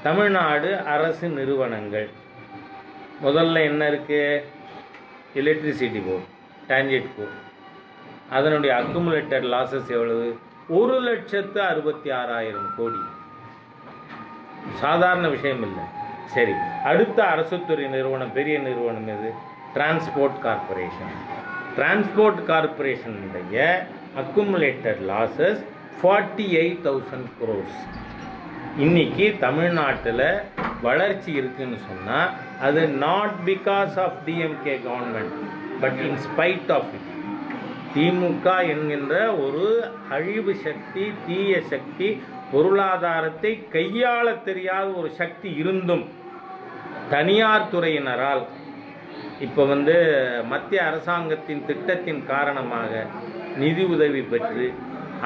தமிழ்நாடு அரசு நிறுவனங்கள் முதல்ல என்ன இருக்குது? எலக்ட்ரிசிட்டி போர்டு, டான்ஜெட்கோ, அதனுடைய அக்குமுலேட்டட் லாஸஸ் எவ்வளவு? 1,66,000 கோடி. சாதாரண விஷயம் இல்லை. சரி, அடுத்த அரசுத்துறை நிறுவனம், பெரிய நிறுவனம் எது? Transport corporation. டிரான்ஸ்போர்ட் கார்பரேஷனுடைய அக்குமுலேட்டட் லாஸஸ் 48,000 crores. இன்னைக்கு தமிழ்நாட்டில் வளர்ச்சி இருக்குன்னு சொன்னால் அது not because of DMK government, but in spite of it. DMK என்கின்ற ஒரு அழிவு சக்தி, தீய சக்தி, பொருளாதாரத்தை கையாள தெரியாத ஒரு சக்தி இருந்தும் தனியார் துறையினரால் இப்போ மத்திய அரசாங்கத்தின் திட்டத்தின் காரணமாக நிதி உதவி பெற்று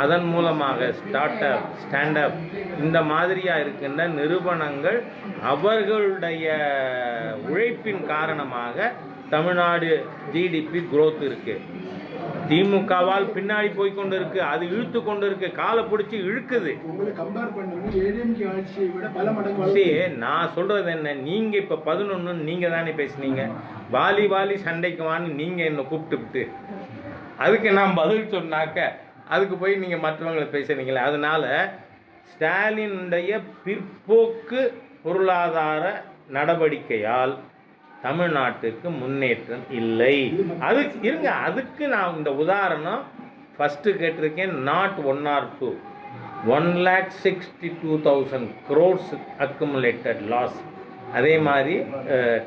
அதன் மூலமாக ஸ்டார்ட் அப், ஸ்டாண்ட் அப் இந்த மாதிரியாக இருக்கின்ற நிறுவனங்கள் அவர்களுடைய உழைப்பின் காரணமாக தமிழ்நாடு ஜிடிபி குரோத் இருக்குது. திமுகவால் பின்னாடி போய் கொண்டு இருக்கு, அது இழுத்து கொண்டு இருக்கு, காலை பிடிச்சி இழுக்குது. நான் சொல்றது என்ன, நீங்க இப்ப 11 நீங்க தானே பேசுனீங்க, வாலி சண்டைக்கு வான்னு நீங்க என்ன கூப்பிட்டு அதுக்கு நான் பதில் சொன்னாக்க அதுக்கு போய் நீங்க மற்றவங்களை பேசுறீங்களே. அதனால ஸ்டாலினுடைய பிற்போக்கு பொருளாதார நடவடிக்கையால் தமிழ்நாட்டுக்கு முன்னேற்றம் இல்லை. அதுக்கு இருங்க, அதுக்கு நான் இந்த உதாரணம் ஃபஸ்ட்டு கேட்டிருக்கேன். Not 1 or 2, 1,62,000 crores accumulated loss. அதே மாதிரி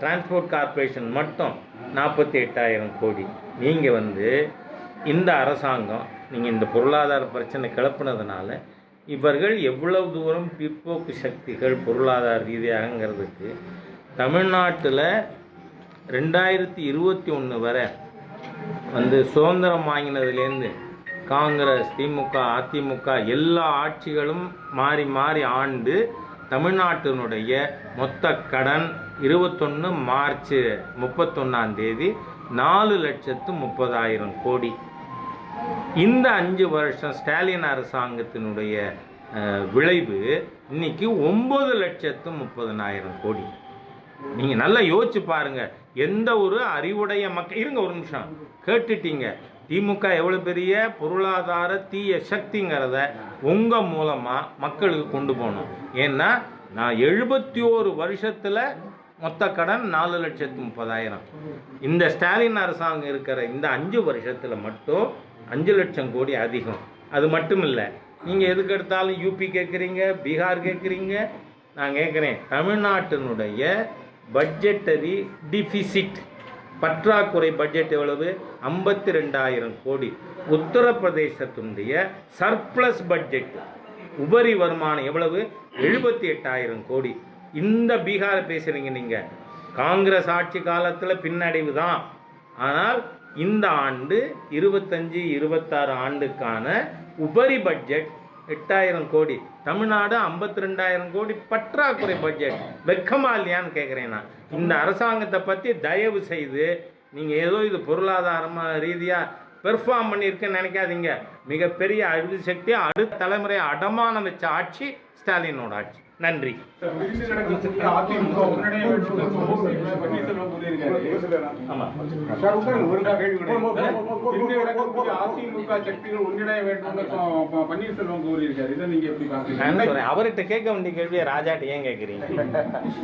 டிரான்ஸ்போர்ட் கார்பரேஷன் மட்டும் 48,000 கோடி. நீங்கள் இந்த அரசாங்கம் நீங்கள் இந்த பொருளாதார பிரச்சனை கிளப்புனதுனால இவர்கள் எவ்வளவு தூரம் பிற்போக்கு சக்திகள் பொருளாதார ரீதியாகங்கிறதுக்கு தமிழ்நாட்டில் 2021 வரை சுதந்திரம் வாங்கினதுலேருந்து காங்கிரஸ், திமுக, அதிமுக எல்லா ஆட்சிகளும் மாறி மாறி ஆண்டு தமிழ்நாட்டினுடைய மொத்த கடன் 21 மார்ச் 31 4,30,000 கோடி. இந்த 5 வருஷம் ஸ்டாலின் அரசாங்கத்தினுடைய விளைவு இன்னைக்கு 9,30,30,000 கோடி. நீங்கள் நல்லா யோசிச்சு பாருங்க. எந்த ஒரு அறிவுடைய மக்கள், இருங்க ஒரு நிமிஷம், கேட்டுட்டீங்க திமுக எவ்வளோ பெரிய பொருளாதார தீய சக்திங்கிறத உங்கள் மூலமாக மக்களுக்கு கொண்டு போகணும். ஏன்னா நான் 71 வருஷத்தில் மொத்த கடன் 4,30,000. இந்த ஸ்டாலின் அரசாங்கம் இருக்கிற இந்த 5 வருஷத்தில் மட்டும் 5 லட்சம் கோடி அதிகம். அது மட்டும் இல்லை, நீங்கள் எதுக்கு எடுத்தாலும் யூபி கேட்குறீங்க, பீகார் கேட்குறீங்க. நான் கேட்குறேன், தமிழ்நாட்டினுடைய பட்ஜெட்டரி டிஃபிசிட், பற்றாக்குறை பட்ஜெட் எவ்வளவு? 52,000 கோடி. உத்தரப்பிரதேசத்தினுடைய சர்ப்ளஸ் பட்ஜெட், உபரி வருமானம் எவ்வளவு? 78,000 கோடி. இந்த பீகாரை பேசுகிறீங்க நீங்கள். காங்கிரஸ் ஆட்சி காலத்தில் பின்னடைவு தான். ஆனால் இந்த ஆண்டு 25-26 ஆண்டுக்கான உபரி பட்ஜெட் 8,000 கோடி. தமிழ்நாடு 52,000 கோடி பற்றாக்குறை பட்ஜெட். வெக்கமா இல்லையான்னு கேட்குறேன் நான். இந்த அரசாங்கத்தை பற்றி தயவு செய்து நீங்கள் ஏதோ இது பொருளாதாரமாக ரீதியாக பெர்ஃபார்ம் பண்ணியிருக்குன்னு நினைக்காதீங்க. மிகப்பெரிய அழிவு சக்தி, அடுத்த தலைமுறை அடமானம் வச்ச ஆட்சி ஸ்டாலினோட ஆட்சி. நன்றி. அவர்கிட்ட கேட்க வேண்டிய கேள்வியை ராஜாட்ட ஏன் கேட்குறீங்க?